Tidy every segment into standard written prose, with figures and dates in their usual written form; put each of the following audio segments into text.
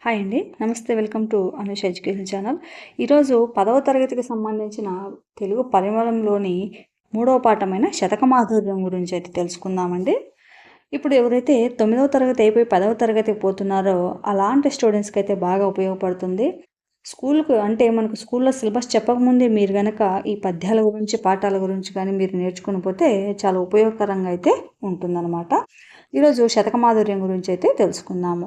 Hi అండి. నమస్తే. Welcome to Anush education channel. ఈరోజు 10వ తరగతికి సంబంధించిన తెలుగు పరిమళంలోని మూడవ పాఠమైన శతకమాధుర్యం గురించి అయితే తెలుసుకుందామండి. ఇప్పుడు ఎవరైతే 9వ తరగతి అయిపోయి 10వ తరగతికి పోతున్నారో అలాంటి స్టూడెంట్స్కి అయితే బాగా ఉపయోగపడుతుంది. మనకు స్కూల్లో సిలబస్ చెప్పకముందే మీరు గనక ఈ పద్యాల గురించి, పాఠాల గురించి కానీ మీరు నేర్చుకుని పోతే చాలా ఉపయోగకరంగా అయితే ఉంటుందన్నమాట. ఈరోజు శతకమాధుర్యం గురించి అయితే తెలుసుకుందాము.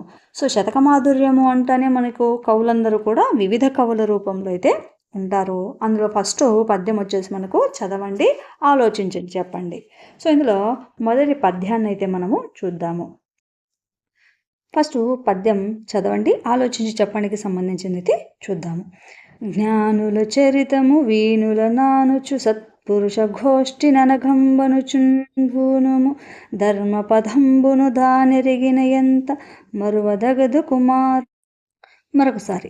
శతకమాధుర్యము అంటేనే మనకు కవులందరూ కూడా వివిధ కవుల రూపంలో అయితే ఉంటారు. అందులో ఫస్ట్ పద్యం వచ్చేసి మనకు చదవండి, ఆలోచించండి, చెప్పండి. ఇందులో మొదటి పద్యాన్ని అయితే మనము చూద్దాము. ఫస్ట్ పద్యం చదవండి, ఆలోచించి చెప్పడానికి సంబంధించింది అయితే చూద్దాము. జ్ఞానుల చరితము వీనుల నానుచు సత్పురుష ఘోష్టి ననఘంబనుచుంభూనుము ధర్మపదంబును దానెరిగిన ఎంత మరువదగదు కుమార్. మరొకసారి.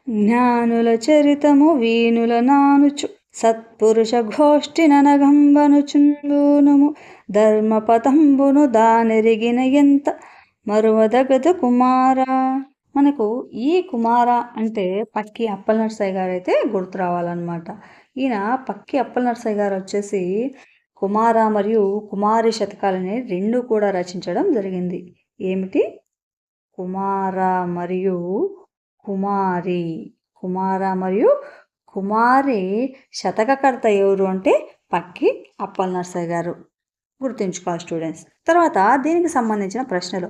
జ్ఞానుల చరితము వీనుల నానుచు సత్పురుష ఘోష్టి ననఘంబనుచుంభూనుము ధర్మపదంబును దానెరిగిన ఎంత మరువదగదు కుమార. మనకు ఈ కుమార అంటే పక్కి అప్పలనరసయ్య గారు అయితే గుర్తు రావాలన్నమాట. ఈయన పక్కి అప్పలనరసయ్య గారు వచ్చేసి కుమార మరియు కుమారి శతకాలని రెండు కూడా రచించడం జరిగింది. ఏమిటి? కుమార మరియు కుమారి. కుమార మరియు కుమారి శతకకర్త ఎవరు అంటే పక్కి అప్పలనరసయ్య గారు. గుర్తుంచుకోవాలి స్టూడెంట్స్. తర్వాత దీనికి సంబంధించిన ప్రశ్నలు,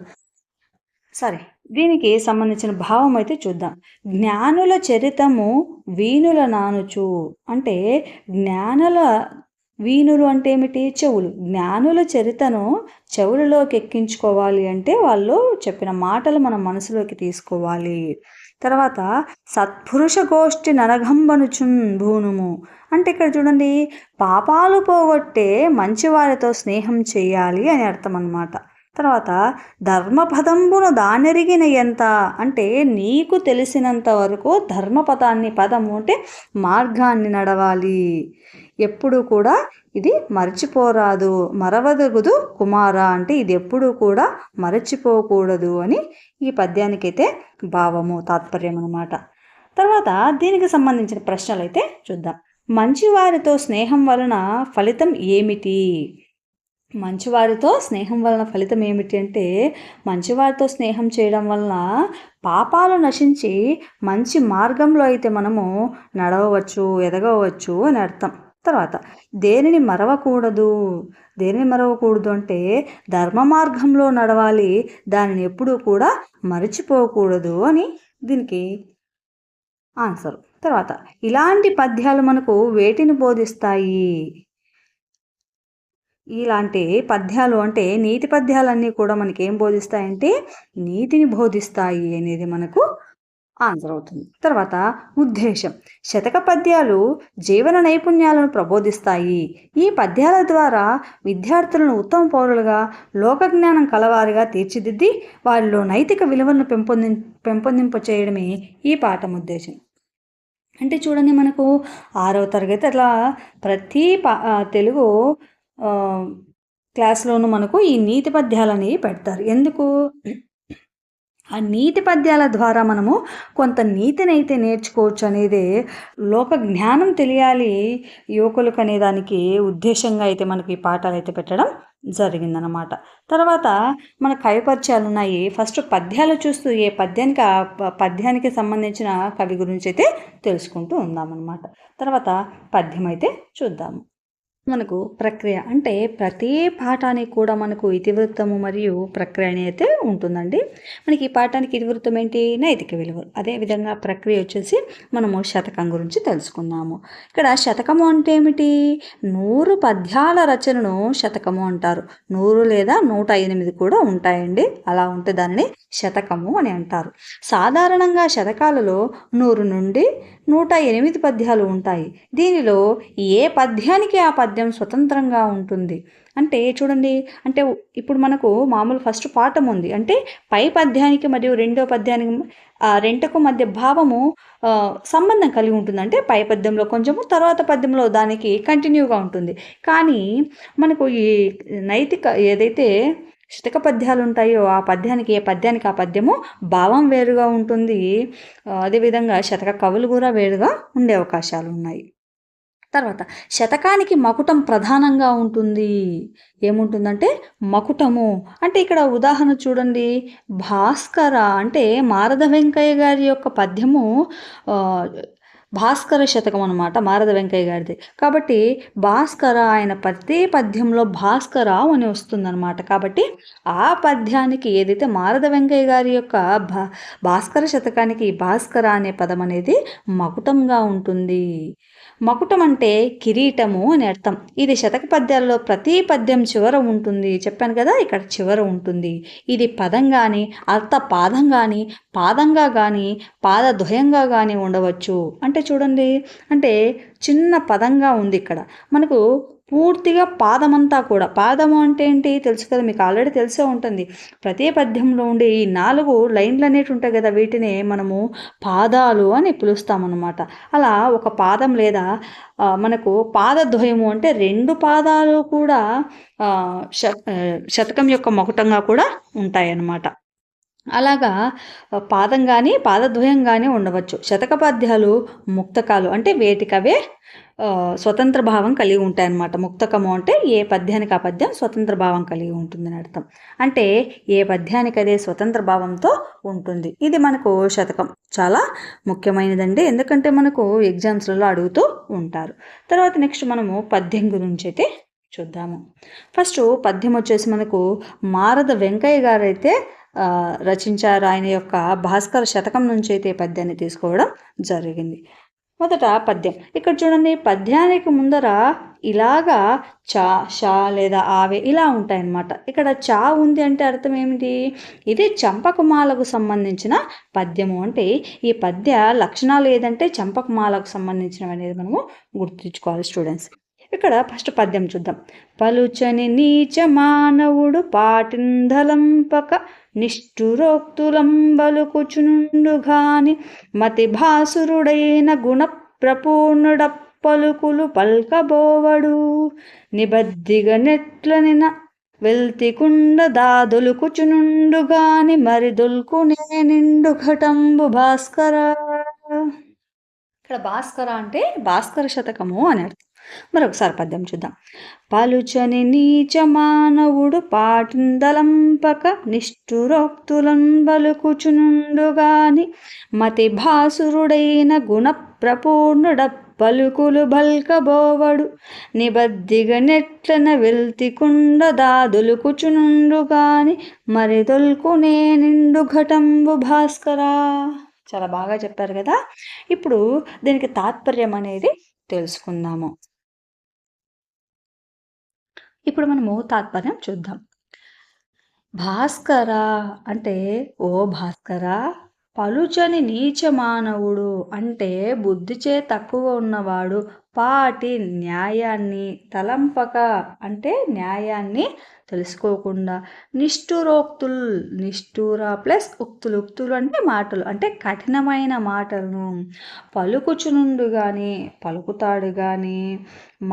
దీనికి సంబంధించిన భావం అయితే చూద్దాం. జ్ఞానుల చరితము వీనుల నానుచు అంటే వీనులు అంటే ఏమిటి? చెవులు. జ్ఞానుల చరితను చెవులలోకి ఎక్కించుకోవాలి అంటే వాళ్ళు చెప్పిన మాటలు మన మనసులోకి తీసుకోవాలి. తర్వాత సత్పురుష గోష్ఠి నరఘంబనుచున్ భూనుము అంటే ఇక్కడ చూడండి, పాపాలు పోగొట్టే మంచివారితో స్నేహం చేయాలి అని అర్థం అన్నమాట. తర్వాత ధర్మపదంబును దానెరిగిన ఎంత అంటే నీకు తెలిసినంత వరకు ధర్మపదాన్ని, పదము అంటే మార్గాన్ని నడవాలి. ఎప్పుడు కూడా ఇది మరచిపోరాదు, మరవదగుదు కుమార అంటే ఇది ఎప్పుడు కూడా మరచిపోకూడదు అని ఈ పద్యానికైతే భావము, తాత్పర్యం అన్నమాట. తర్వాత దీనికి సంబంధించిన ప్రశ్నలు అయితే చూద్దాం. మంచివారితో స్నేహం వలన ఫలితం ఏమిటి? మంచివారితో స్నేహం వలన ఫలితం ఏమిటి అంటే మంచివారితో స్నేహం చేయడం వలన పాపాలు నశించి మంచి మార్గంలో అయితే మనము నడవవచ్చు, ఎదగవచ్చు అని అర్థం. తర్వాత దేనిని మరవకూడదు అంటే ధర్మ మార్గంలో నడవాలి, దానిని ఎప్పుడూ కూడా మరచిపోకూడదు అని దీనికి ఆన్సర్. తర్వాత ఇలాంటి పద్యాలు మనకు వేటిని బోధిస్తాయి? ఇలాంటి పద్యాలు అంటే నీతి పద్యాలన్నీ కూడా మనకి ఏం బోధిస్తాయంటే నీతిని బోధిస్తాయి అనేది మనకు ఆన్సర్ అవుతుంది. తర్వాత ఉద్దేశం. శతక పద్యాలు జీవన నైపుణ్యాలను ప్రబోధిస్తాయి. ఈ పద్యాల ద్వారా విద్యార్థులను ఉత్తమ పౌరులుగా, లోకజ్ఞానం కలవారిగా తీర్చిదిద్ది వారిలో నైతిక విలువలను పెంపొందింప చేయడమే ఈ పాఠం ఉద్దేశం. అంటే చూడండి, మనకు 6వ తరగతి అట్లా ప్రతి తెలుగు క్లాస్లోనూ మనకు ఈ నీతి పద్యాలు అనేవి పెడతారు. ఎందుకు? ఆ నీతి పద్యాల ద్వారా మనము కొంత నీతిని అయితే నేర్చుకోవచ్చు అనేది, లోక జ్ఞానం తెలియాలి యువకులకు అనే దానికి ఉద్దేశంగా అయితే మనకి ఈ పాఠాలు అయితే పెట్టడం జరిగిందనమాట. తర్వాత మన కవి పరిచయాలు ఉన్నాయి. ఫస్ట్ పద్యాలు చూస్తూ ఏ పద్యానికి ఆ పద్యానికి సంబంధించిన కవి గురించి అయితే తెలుసుకుంటూ ఉందామన్నమాట. తర్వాత పద్యం అయితే చూద్దాము. మనకు ప్రక్రియ అంటే ప్రతి పాఠానికి కూడా మనకు ఇతివృత్తము మరియు ప్రక్రియ అయితే ఉంటుందండి. మనకి ఈ పాఠానికి ఇతివృత్తం ఏంటి? నైతిక విలువలు. అదేవిధంగా ప్రక్రియ వచ్చేసి మనము శతకం గురించి తెలుసుకున్నాము. ఇక్కడ శతకము అంటే ఏమిటి? 100 పద్యాల రచనను శతకము అంటారు. 100 లేదా 108 కూడా ఉంటాయండి. అలా ఉంటే దానిని శతకము అని అంటారు. సాధారణంగా శతకాలలో 100 నుండి 108 పద్యాలు ఉంటాయి. దీనిలో ఏ పద్యానికి ఆ పద్యం స్వతంత్రంగా ఉంటుంది. అంటే చూడండి, అంటే ఇప్పుడు మనకు మామూలు ఫస్ట్ పాఠం ఉంది అంటే పై పద్యానికి మరియు రెండో పద్యానికి రెండుకు మధ్య భావము సంబంధం కలిగి ఉంటుంది. అంటే పై పద్యంలో కొంచెము, తర్వాత పద్యంలో దానికి కంటిన్యూగా ఉంటుంది. కానీ మనకు ఈ నైతిక ఏదైతే శతక పద్యాలు ఉంటాయో ఆ పద్యానికి ఏ పద్యానికి ఆ పద్యము భావం వేరుగా ఉంటుంది. అదేవిధంగా శతక కవులు కూడా వేరుగా ఉండే అవకాశాలు ఉన్నాయి. తర్వాత శతకానికి మకుటం ప్రధానంగా ఉంటుంది. ఏముంటుందంటే మకుటము. అంటే ఇక్కడ ఉదాహరణ చూడండి. భాస్కర అంటే మారద వెంకయ్య గారి యొక్క పద్యము ఆహ్, భాస్కర శతకం అనమాట మారద వెంకయ్య గారిది. కాబట్టి భాస్కర ఆయన ప్రతి పద్యంలో భాస్కర అని వస్తుందనమాట. కాబట్టి ఆ పద్యానికి ఏదైతే మారద వెంకయ్య గారి యొక్క భాస్కర శతకానికి భాస్కర అనే పదం అనేది మకుటంగా ఉంటుంది. మకుటం అంటే కిరీటము అని అర్థం. ఇది శతక పద్యాల్లో ప్రతి పద్యం చివర ఉంటుంది. చెప్పాను కదా ఇక్కడ చివర ఉంటుంది. ఇది పదం కానీ అర్థ పాదం కానీ పాదంగా కానీ పాదద్వయంగా కానీ ఉండవచ్చు. అంటే చూడండి, అంటే చిన్న పదంగా ఉంది ఇక్కడ మనకు. పూర్తిగా పాదమంతా కూడా, పాదము అంటే ఏంటి తెలుసు కదా మీకు, ఆల్రెడీ తెలిసే ఉంటుంది. ప్రతి పద్యంలో ఉండే ఈ 4 లైన్లు అనేవి ఉంటాయి కదా, వీటిని మనము పాదాలు అని పిలుస్తామన్నమాట. అలా ఒక పాదం లేదా మనకు పాదద్వయము అంటే 2 పాదాలు కూడా శతకం యొక్క మకుటంగా కూడా ఉంటాయన్నమాట. అలాగా పాదం కానీ పాదద్వయం కానీ ఉండవచ్చు. శతక పద్యాలు ముక్తకాలు అంటే వేటికవే స్వతంత్ర భావం కలిగి ఉంటాయన్నమాట. ముక్తకము అంటే ఏ పద్యానికి ఆ పద్యం స్వతంత్ర భావం కలిగి ఉంటుందని అర్థం. అంటే ఏ పద్యానికి అదే స్వతంత్ర భావంతో ఉంటుంది. ఇది మనకు శతకం చాలా ముఖ్యమైనదండి. ఎందుకంటే మనకు ఎగ్జామ్స్లలో అడుగుతూ ఉంటారు. తర్వాత నెక్స్ట్ మనము పద్యం గురించి అయితే చూద్దాము. ఫస్ట్ పద్యం వచ్చేసి మనకు మారద వెంకయ్య గారు అయితే రచించారు. ఆయన యొక్క భాస్కర శతకం నుంచి అయితే పద్యాన్ని తీసుకోవడం జరిగింది. మొదట పద్యం. ఇక్కడ చూడండి, పద్యానికి ముందర ఇలాగా చా, షా లేదా ఆవే ఇలా ఉంటాయన్నమాట. ఇక్కడ చా ఉంది అంటే అర్థం ఏమిటి? ఇది చంపకమాలకు సంబంధించిన పద్యము. అంటే ఈ పద్య లక్షణాలు ఏదంటే చంపకమాలకు సంబంధించినవి అనేది మనము గుర్తుంచుకోవాలి స్టూడెంట్స్. ఇక్కడ ఫస్ట్ పద్యం చూద్దాం. పలుచని నీచ మానవుడు పాటిందలంపక నిష్ఠురోక్తులంబలుకుచునుండుగాని మతి భాసురుడైన గుణ ప్రపూర్ణుడ పలుకులు పల్కబోవడు నిబద్దిగ నెట్లనిన వెల్తికుండ దాదులుకుచునుండుగాని మరి దొల్కునే నిండు ఘటంబు భాస్కర. ఇక్కడ భాస్కర అంటే భాస్కర శతకము అని అర్థం. మరొకసారి పద్యం చూద్దాం. పలుచని నీచ మానవుడు పాటిందలంపక నిష్ఠురోక్తులం బలుకుచునుండుగాని మతి భాసురుడైన గుణ ప్రపూర్ణుడ పలుకులు బల్కబోవడు నిబద్దిగ నెట్లన వెల్తికుండ దాదులుకుచునుండుగాని మరి దొల్కునే నిండు ఘటంబు భాస్కరా. చాలా బాగా చెప్పారు కదా. ఇప్పుడు దీనికి తాత్పర్యం అనేది తెలుసుకుందాము. ఇప్పుడు మనము తాత్పర్యం చూద్దాం. భాస్కర అంటే ఓ భాస్కర, పలుచని నీచ మానవుడు అంటే బుద్ధిచే తక్కువ ఉన్నవాడు, పాటి న్యాయాన్ని, తలంపక అంటే న్యాయాన్ని తెలుసుకోకుండా, నిష్ఠురోక్తులు నిష్ఠూర ప్లస్ ఉక్తులు, ఉక్తులు అంటే మాటలు అంటే కఠినమైన మాటలను పలుకుచునుండు కానీ పలుకుతాడు కానీ,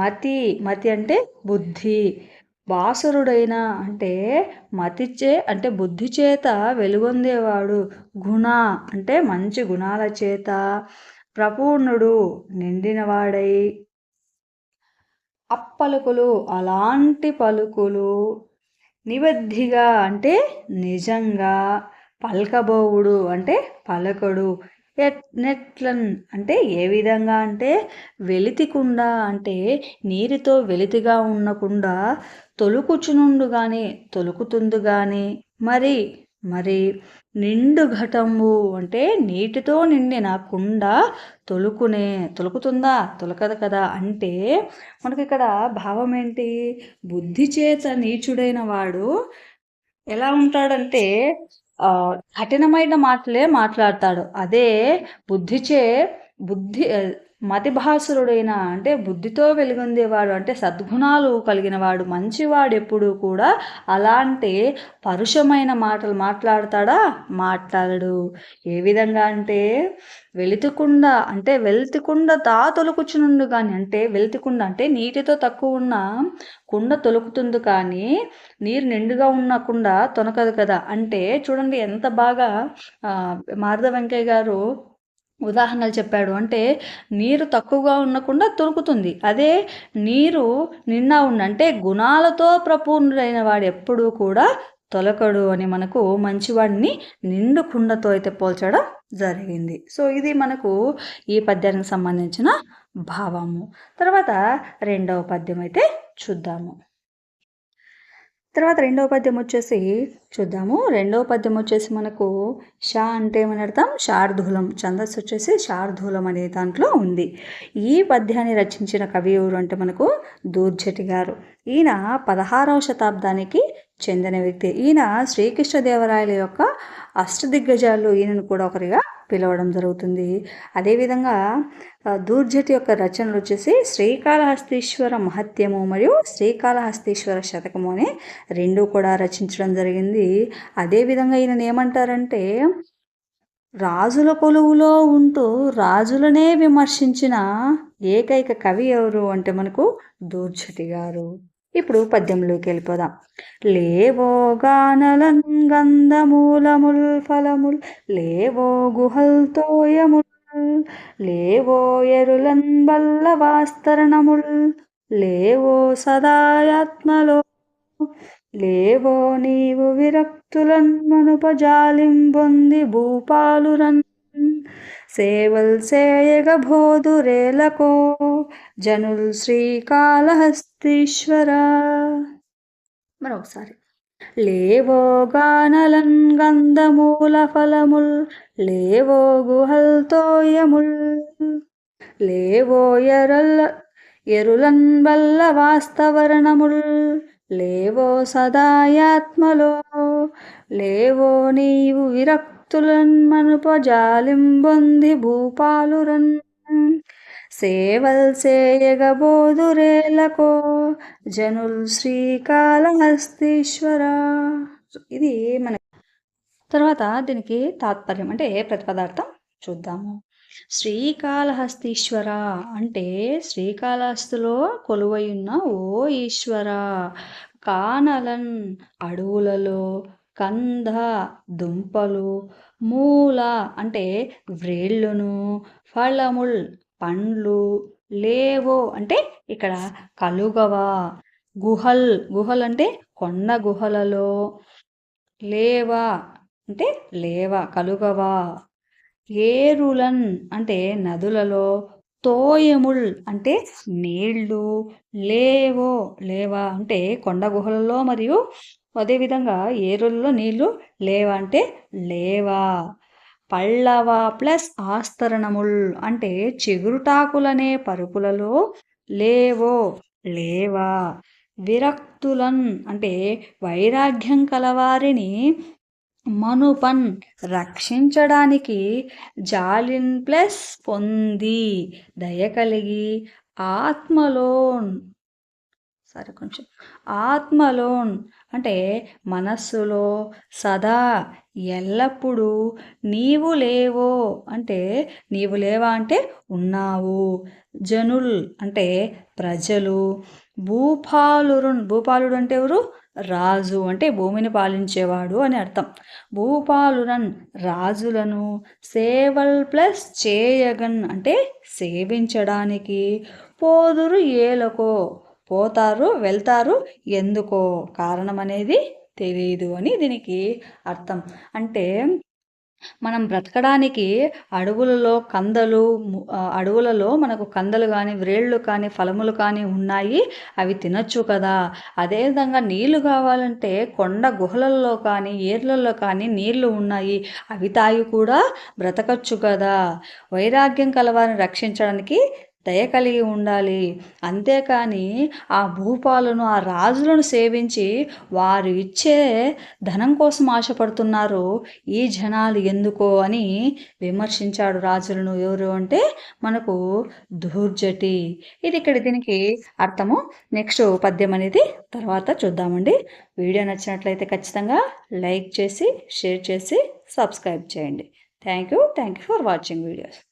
మతి మతి అంటే బుద్ధి, భాసురుడైన అంటే మతిచే అంటే బుద్ధి చేత వెలుగొందేవాడు, గుణ అంటే మంచి గుణాల చేత, ప్రపూర్ణుడు నిండినవాడై, అప్పలుకులు అలాంటి పలుకులు, నిబద్ధిగా అంటే నిజంగా, పల్కబోవుడు అంటే పలకడు, నెట్లన్ అంటే ఏ విధంగా అంటే వెలితికుండా అంటే నీరుతో వెలితిగా ఉండకుండా, తొలుకుచునుండు కానీ తొలుకుతుంది కానీ, మరి మరి నిండు ఘటంబు అంటే నీటితో నిండిన కుండ తొలుకుతుందా తొలకదు కదా. అంటే మనకి ఇక్కడ భావం ఏంటి? బుద్ధి చేత నీచుడైన వాడు ఎలా ఉంటాడంటే కఠినమైన మాటలే మాట్లాడతాడు. అదే బుద్ధి మతిభాసురుడైన అంటే బుద్ధితో వెలుగొందేవాడు అంటే సద్గుణాలు కలిగిన వాడు మంచివాడు ఎప్పుడూ కూడా అలాంటి పరుషమైన మాటలు మాట్లాడతాడా? మాట్లాడడు. ఏ విధంగా అంటే వెలితికుండ తా తొలుకుచునుండు కానీ అంటే వెలితికుండ అంటే నీటితో తక్కువ ఉన్న కుండ తొలుకుతుంది కానీ నీరు నిండుగా ఉన్న కుండ తొనకదు కదా. అంటే చూడండి ఎంత బాగా మాధవ వెంకయ్య గారు ఉదాహరణలు చెప్పాడు. అంటే నీరు తక్కువగా ఉండకుండా తొలుకుతుంది, అదే నీరు నిండా అంటే గుణాలతో ప్రపూర్ణుడైన వాడు ఎప్పుడూ కూడా తొలకడు అని మనకు మంచివాడిని నిండు కుండతో అయితే పోల్చడం జరిగింది. సో ఇది మనకు ఈ పద్యానికి సంబంధించిన భావము. తర్వాత రెండవ పద్యం అయితే చూద్దాము. తర్వాత రెండవ పద్యం వచ్చేసి చూద్దాము. రెండవ పద్యం వచ్చేసి మనకు షా అంటే ఏమని అర్థం? శార్దూలం. ఛందస్సు వచ్చేసి శార్దూలం అనే దాంట్లో ఉంది. ఈ పద్యాన్ని రచించిన కవి ఎవరు అంటే మనకు దూర్జటి గారు. ఈయన 16వ శతాబ్దానికి చెందిన వ్యక్తి. ఈయన శ్రీకృష్ణదేవరాయల యొక్క అష్టదిగ్గజాల్లో ఈయనను కూడా ఒకరిగా పిలవడం జరుగుతుంది. అదేవిధంగా దూర్జటి యొక్క రచనలు వచ్చేసి శ్రీకాళహస్తీశ్వర మహత్యము మరియు శ్రీకాళహస్తీశ్వర శతకము అని రెండు కూడా రచించడం జరిగింది. అదేవిధంగా ఈయన ఏమంటారంటే రాజుల కొలువులో ఉంటూ రాజులనే విమర్శించిన ఏకైక కవి ఎవరు అంటే మనకు దూర్జటి గారు. ఇప్పుడు పద్యంలోకి వెళ్ళిపోదాం. లేవో గానలన్ గంధమూలముల్ ఫలముల్ లేవో గుహల్తోయముల్ లేవో ఎరులన్ బల్ల వాస్తరణముల్ లేవో సదాయాత్మలో లేవో నీవు విరక్తులన్ మనుపజాలింబొంది భూపాలురన్ సేవల్ సేయగ బోధురేలకో జనుల్ శ్రీకాళహస్తీశ్వర. మరొకసారి. లేవో గానలన్ గంధమూల ఫలముల్ లేవో గుహల్తోయముల్ లేవో ఎరులన్ బల్ల వాస్తవరణముల్ లేవో సదాయాత్మలో లేవో నీవు విరక్తులన్ మనుపజాలింబొంది భూపాలురన్ సేవల్ సేయగ బోధురేలకో జనుల్ శ్రీకాళహస్తీశ్వర. ఇది మన తర్వాత దీనికి తాత్పర్యం అంటే ప్రతిపదార్థం చూద్దాము. శ్రీకాళహస్తీశ్వర అంటే శ్రీకాళహస్తిలో కొలువై ఉన్న ఓ ఈశ్వర. కానలన్ అడవులలో, కంద దుంపలు, మూల అంటే వ్రేళ్ళును, ఫలముల్ పండ్లు, లేవో అంటే ఇక్కడ కలుగవా, గుహల్ అంటే కొండ గుహలలో, లేవా అంటే లేవా కలుగవా, ఏరులన్ అంటే నదులలో, తోయముల్ అంటే నీళ్లు, లేవా అంటే కొండ గుహలలో మరియు అదేవిధంగా ఏరులలో నీళ్లు లేవా అంటే లేవా, పళ్ళవా ప్లస్ ఆస్తరణముల్ అంటే చిగురుటాకులనే పరుపులలో లేవా, విరక్తులన్ అంటే వైరాగ్యం కలవారిని మనుపన్ రక్షించడానికి, జాలిన్ ప్లస్ పొంది దయ కలిగి, ఆత్మలోన్ అంటే మనస్సులో సదా ఎల్లప్పుడూ, నీవు లేవో అంటే నీవు లేవా అంటే ఉన్నావు, జనుల్ అంటే ప్రజలు, భూపాలుడు అంటే ఎవరు? రాజు అంటే భూమిని పాలించేవాడు అని అర్థం. భూపాలురన్ రాజులను, సేవల్ ప్లస్ చేయగన్ అంటే సేవించడానికి, పోదురు ఏలకో పోతారు వెళ్తారు, ఎందుకో కారణం అనేది తెలియదు అని దీనికి అర్థం. అంటే మనం బ్రతకడానికి అడవులలో మనకు కందలు కానీ వ్రేళ్ళు కానీ ఫలములు కానీ ఉన్నాయి, అవి తినచ్చు కదా. అదేవిధంగా నీళ్లు కావాలంటే కొండ గుహలలో కానీ ఏర్లలో కానీ నీళ్లు ఉన్నాయి, అవి తాగి కూడా బ్రతకచ్చు కదా. వైరాగ్యం కలవారిని రక్షించడానికి దయ కలిగి ఉండాలి. అంతేకాని ఆ భూపాలను, ఆ రాజులను సేవించి వారు ఇచ్చే ధనం కోసం ఆశపడుతున్నారు ఈ జనాలు ఎందుకో అని విమర్శించాడు రాజులను. ఎవరు అంటే మనకు ధూర్జటి. ఇది ఇక్కడ దీనికి అర్థము. నెక్స్ట్ పద్యం అనేది తర్వాత చూద్దామండి. వీడియో నచ్చినట్లయితే ఖచ్చితంగా లైక్ చేసి, షేర్ చేసి, సబ్స్క్రైబ్ చేయండి. Thank you for watching videos.